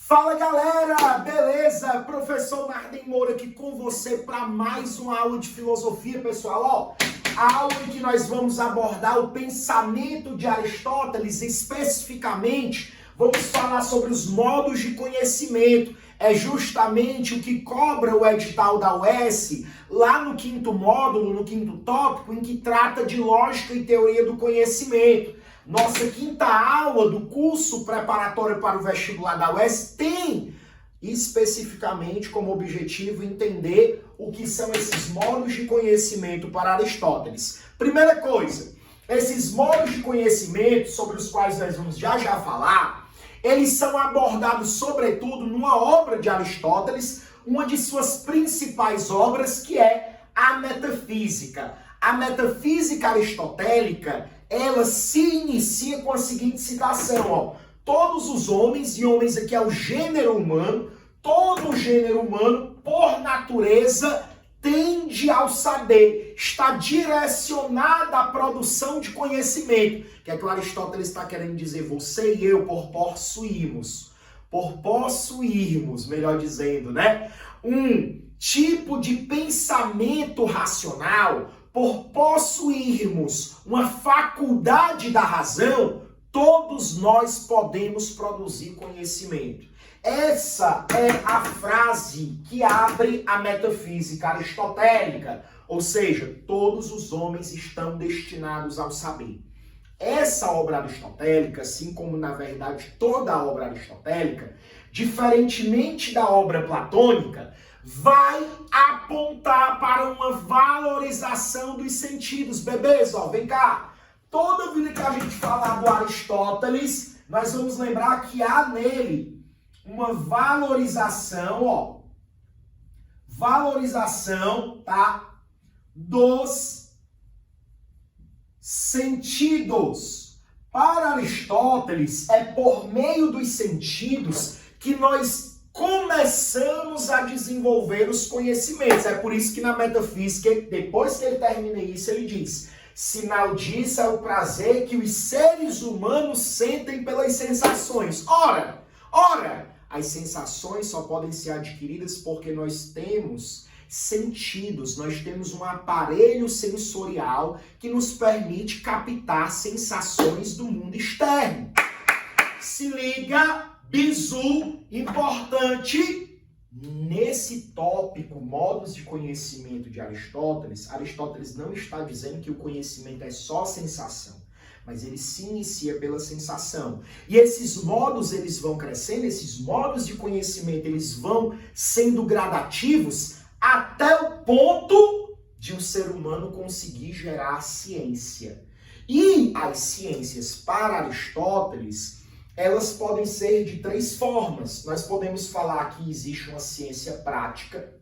Fala galera, beleza? Professor Narden Moura aqui com você para mais uma aula de filosofia, pessoal. A aula em que nós vamos abordar o pensamento de Aristóteles, especificamente vamos falar sobre os modos de conhecimento. É justamente o que cobra o edital da UES, lá no quinto módulo, no quinto tópico, em que trata de lógica e teoria do conhecimento. Nossa quinta aula do curso preparatório para o vestibular da UES tem especificamente como objetivo entender o que são esses modos de conhecimento para Aristóteles. Primeira coisa, esses modos de conhecimento sobre os quais nós vamos já falar, eles são abordados sobretudo numa obra de Aristóteles, uma de suas principais obras, que é a Metafísica. A Metafísica aristotélica, ela se inicia com a seguinte citação, todos os homens, e homens aqui é o gênero humano, todo o gênero humano, por natureza, tende ao saber, está direcionada à produção de conhecimento. O que é que o Aristóteles está querendo dizer? Você e eu, por possuirmos, melhor dizendo, né? Um tipo de pensamento racional, por possuirmos uma faculdade da razão, todos nós podemos produzir conhecimento. Essa é a frase que abre a metafísica aristotélica, ou seja, todos os homens estão destinados ao saber. Essa obra aristotélica, assim como na verdade toda a obra aristotélica, diferentemente da obra platônica, vai apontar para uma valorização dos sentidos. Bebês, vem cá. Toda vida que a gente falar do Aristóteles, nós vamos lembrar que há nele uma valorização, tá? Dos sentidos. Para Aristóteles, é por meio dos sentidos que nós começamos a desenvolver os conhecimentos. É por isso que na metafísica, depois que ele termina isso, ele diz: sinal disso é o prazer que os seres humanos sentem pelas sensações. Ora, as sensações só podem ser adquiridas porque nós temos sentidos, nós temos um aparelho sensorial que nos permite captar sensações do mundo externo. Se liga, bizu, importante. Nesse tópico, modos de conhecimento de Aristóteles, Aristóteles não está dizendo que o conhecimento é só sensação, mas ele se inicia pela sensação. E esses modos, eles vão crescendo, esses modos de conhecimento, eles vão sendo gradativos até o ponto de um ser humano conseguir gerar ciência. E as ciências, para Aristóteles, elas podem ser de três formas. Nós podemos falar que existe uma ciência prática,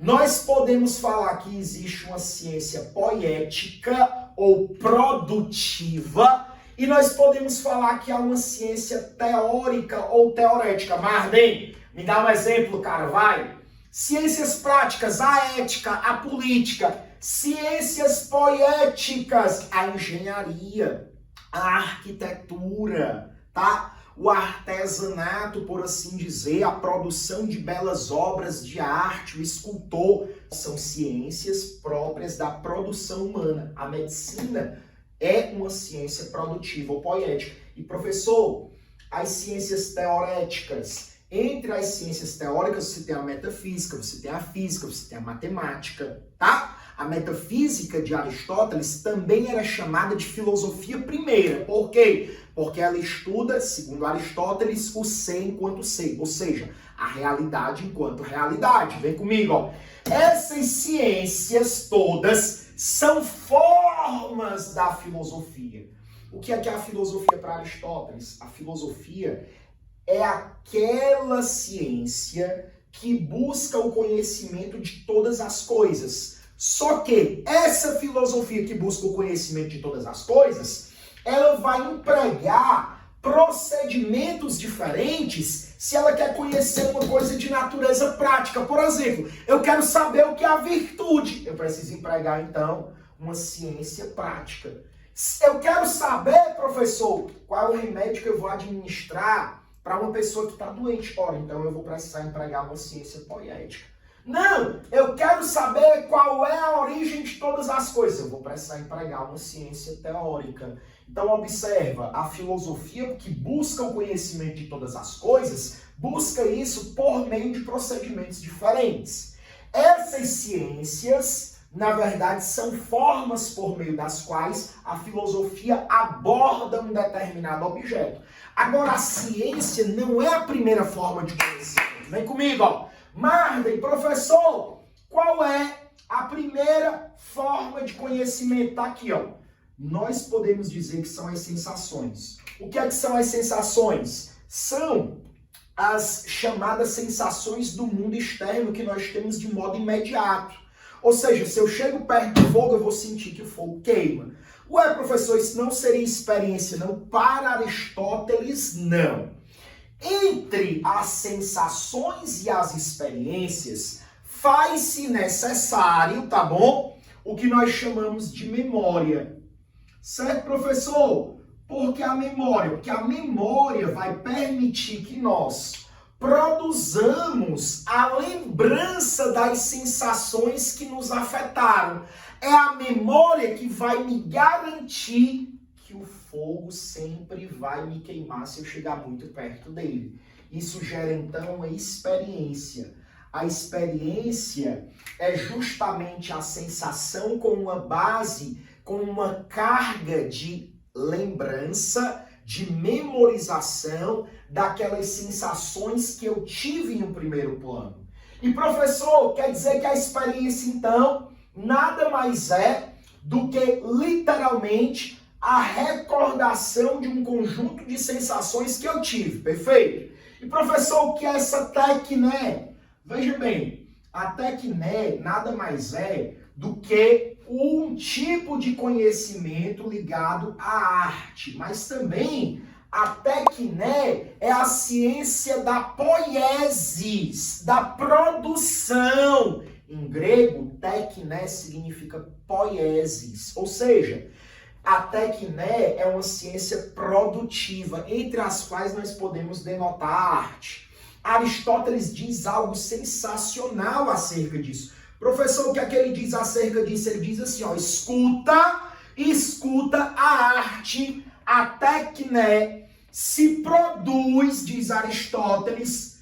nós podemos falar que existe uma ciência poética ou produtiva, e nós podemos falar que há uma ciência teórica ou teorética. Marden, me dá um exemplo, cara, vai. Ciências práticas, a ética, a política. Ciências poéticas, a engenharia, a arquitetura, tá? O artesanato, por assim dizer, a produção de belas obras de arte, o escultor, são ciências próprias da produção humana. A medicina é uma ciência produtiva ou poética. E, professor, as ciências teoréticas, entre as ciências teóricas você tem a metafísica, você tem a física, você tem a matemática, tá? A metafísica de Aristóteles também era chamada de filosofia primeira. Por quê? Porque ela estuda, segundo Aristóteles, o ser enquanto ser, ou seja, a realidade enquanto realidade. Vem comigo, Essas ciências todas são formas da filosofia. O que é a filosofia para Aristóteles? A filosofia é aquela ciência que busca o conhecimento de todas as coisas. Só que essa filosofia que busca o conhecimento de todas as coisas, ela vai empregar procedimentos diferentes se ela quer conhecer uma coisa de natureza prática. Por exemplo, eu quero saber o que é a virtude. Eu preciso empregar, então, uma ciência prática. Eu quero saber, professor, qual é o remédio que eu vou administrar para uma pessoa que está doente. Ora, então eu vou precisar empregar uma ciência poética. Não, eu quero saber qual é a origem de todas as coisas. Eu vou precisar empregar uma ciência teórica. Então observa, a filosofia que busca o conhecimento de todas as coisas, busca isso por meio de procedimentos diferentes. Essas ciências, na verdade, são formas por meio das quais a filosofia aborda um determinado objeto. Agora, a ciência não é a primeira forma de conhecimento. Vem comigo, ó. Marden, professor, qual é a primeira forma de conhecimento? Tá aqui, ó. Nós podemos dizer que são as sensações. O que é que são as sensações? São as chamadas sensações do mundo externo que nós temos de modo imediato. Ou seja, se eu chego perto do fogo, eu vou sentir que o fogo queima. Ué, professor, isso não seria experiência, não? Para Aristóteles, não. Entre as sensações e as experiências, faz-se necessário, tá bom? O que nós chamamos de memória. Certo, professor? Porque a memória vai permitir que nós produzamos a lembrança das sensações que nos afetaram. É a memória que vai me garantir que o fogo sempre vai me queimar se eu chegar muito perto dele. Isso gera, então, uma experiência. A experiência é justamente a sensação com uma base, com uma carga de lembrança, de memorização daquelas sensações que eu tive em um primeiro plano. E, professor, quer dizer que a experiência, então, nada mais é do que, literalmente, a recordação de um conjunto de sensações que eu tive, perfeito? E, professor, o que é essa tecné? Veja bem, a tecné nada mais é do que um tipo de conhecimento ligado à arte, mas também a tecné é a ciência da poiesis, da produção. Em grego, tecné significa poiesis, ou seja, a tecné é uma ciência produtiva, entre as quais nós podemos denotar a arte. Aristóteles diz algo sensacional acerca disso. Professor, o que é que ele diz acerca disso? Ele diz assim, ó, escuta a arte, a tecné, se produz, diz Aristóteles,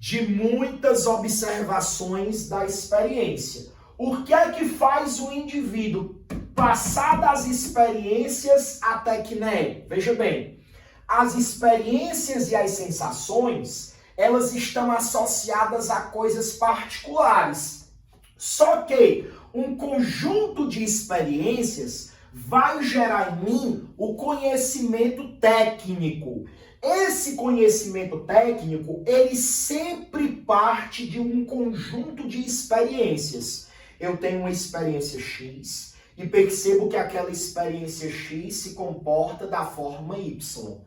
de muitas observações da experiência. O que é que faz o indivíduo passar das experiências à tecné? Veja bem, as experiências e as sensações, elas estão associadas a coisas particulares. Só que um conjunto de experiências vai gerar em mim o conhecimento técnico. Esse conhecimento técnico, ele sempre parte de um conjunto de experiências. Eu tenho uma experiência X e percebo que aquela experiência X se comporta da forma Y.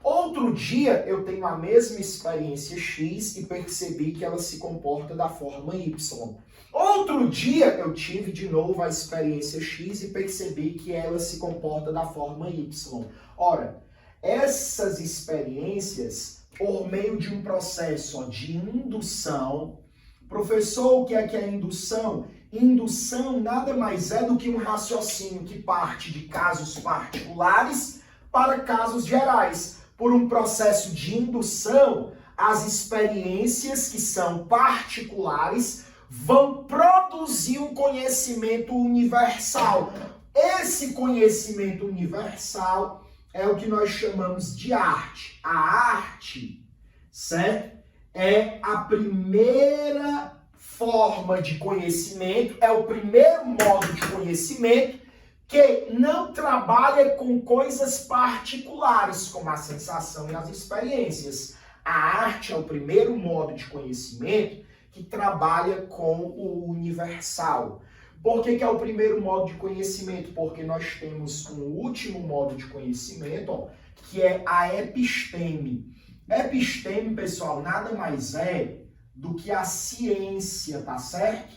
Outro dia eu tenho a mesma experiência X e percebi que ela se comporta da forma Y. Outro dia eu tive de novo a experiência X e percebi que ela se comporta da forma Y. Ora, essas experiências, por meio de um processo de indução, professor, o que é indução? Indução nada mais é do que um raciocínio que parte de casos particulares para casos gerais. Por um processo de indução, as experiências que são particulares vão produzir um conhecimento universal. Esse conhecimento universal é o que nós chamamos de arte. A arte, certo? É a primeira forma de conhecimento, é o primeiro modo de conhecimento que não trabalha com coisas particulares, como a sensação e as experiências. A arte é o primeiro modo de conhecimento que trabalha com o universal. Por que é o primeiro modo de conhecimento? Porque nós temos um último modo de conhecimento, ó, que é a episteme. Episteme, pessoal, nada mais é do que a ciência, tá certo?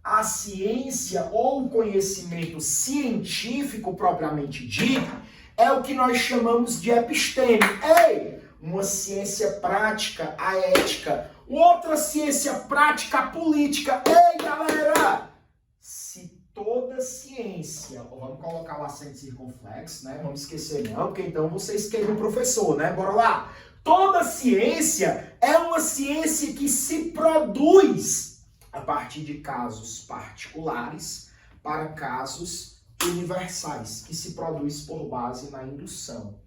A ciência ou o conhecimento científico propriamente dito, é o que nós chamamos de episteme. Ei, uma ciência prática, a ética. Outra ciência prática, a política. Ei, galera! Se toda ciência, vamos colocar o acento circunflexo, né? Vamos esquecer não, porque então vocês queimam o professor, né? Bora lá! Toda ciência é uma ciência que se produz a partir de casos particulares para casos universais, que se produz por base na indução.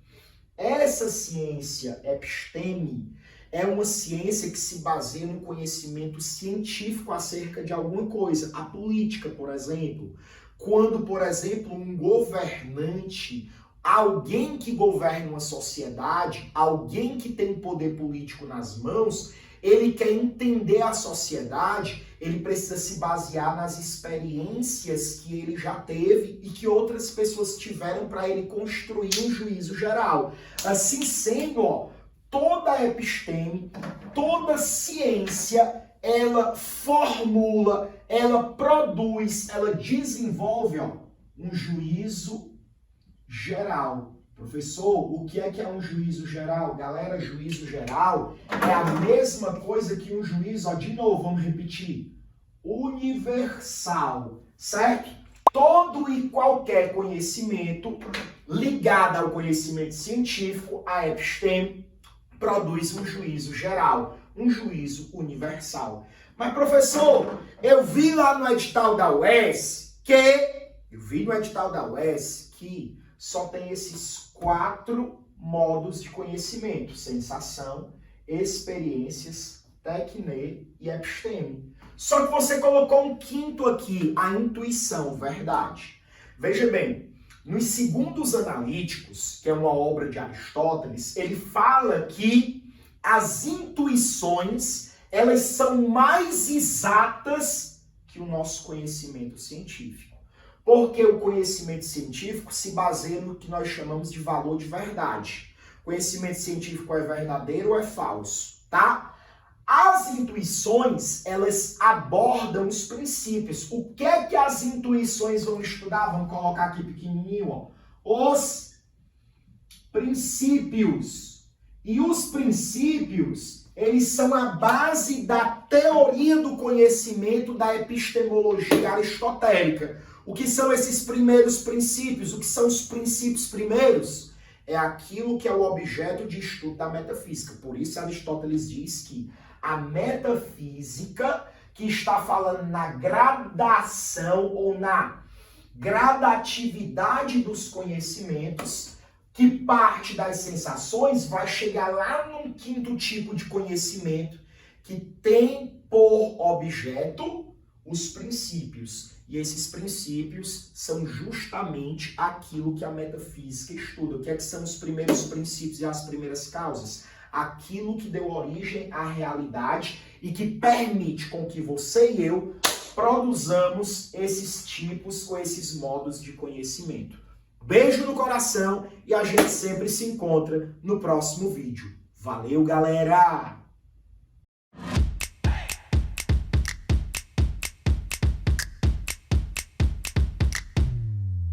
Essa ciência episteme é uma ciência que se baseia no conhecimento científico acerca de alguma coisa. A política, por exemplo. Quando, por exemplo, um governante, alguém que governa uma sociedade, alguém que tem poder político nas mãos, ele quer entender a sociedade, ele precisa se basear nas experiências que ele já teve e que outras pessoas tiveram para ele construir um juízo geral. Assim sendo, toda episteme, toda ciência, ela formula, ela produz, ela desenvolve um juízo geral. Professor, o que é um juízo geral? Galera, juízo geral é a mesma coisa que um juízo, de novo, vamos repetir, universal, certo? Todo e qualquer conhecimento ligado ao conhecimento científico, a episteme, produz um juízo geral, um juízo universal. Mas, professor, eu vi lá no edital da UES que só tem esses 4 modos de conhecimento: sensação, experiências, tecne e episteme. Só que você colocou um 5º aqui, a intuição, verdade. Veja bem, nos Segundos Analíticos, que é uma obra de Aristóteles, ele fala que as intuições, elas são mais exatas que o nosso conhecimento científico. Porque o conhecimento científico se baseia no que nós chamamos de valor de verdade. Conhecimento científico é verdadeiro ou é falso, tá? As intuições, elas abordam os princípios. O que é que as intuições vão estudar? Vamos colocar aqui pequenininho, os princípios. E os princípios, eles são a base da teoria do conhecimento da epistemologia aristotélica. O que são esses primeiros princípios? O que são os princípios primeiros? É aquilo que é o objeto de estudo da metafísica. Por isso Aristóteles diz que a metafísica, que está falando na gradação ou na gradatividade dos conhecimentos, que parte das sensações, vai chegar lá num 5º tipo de conhecimento que tem por objeto os princípios. E esses princípios são justamente aquilo que a metafísica estuda. O que são os primeiros princípios e as primeiras causas? Aquilo que deu origem à realidade e que permite com que você e eu produzamos esses tipos ou esses modos de conhecimento. Beijo no coração e a gente sempre se encontra no próximo vídeo. Valeu, galera!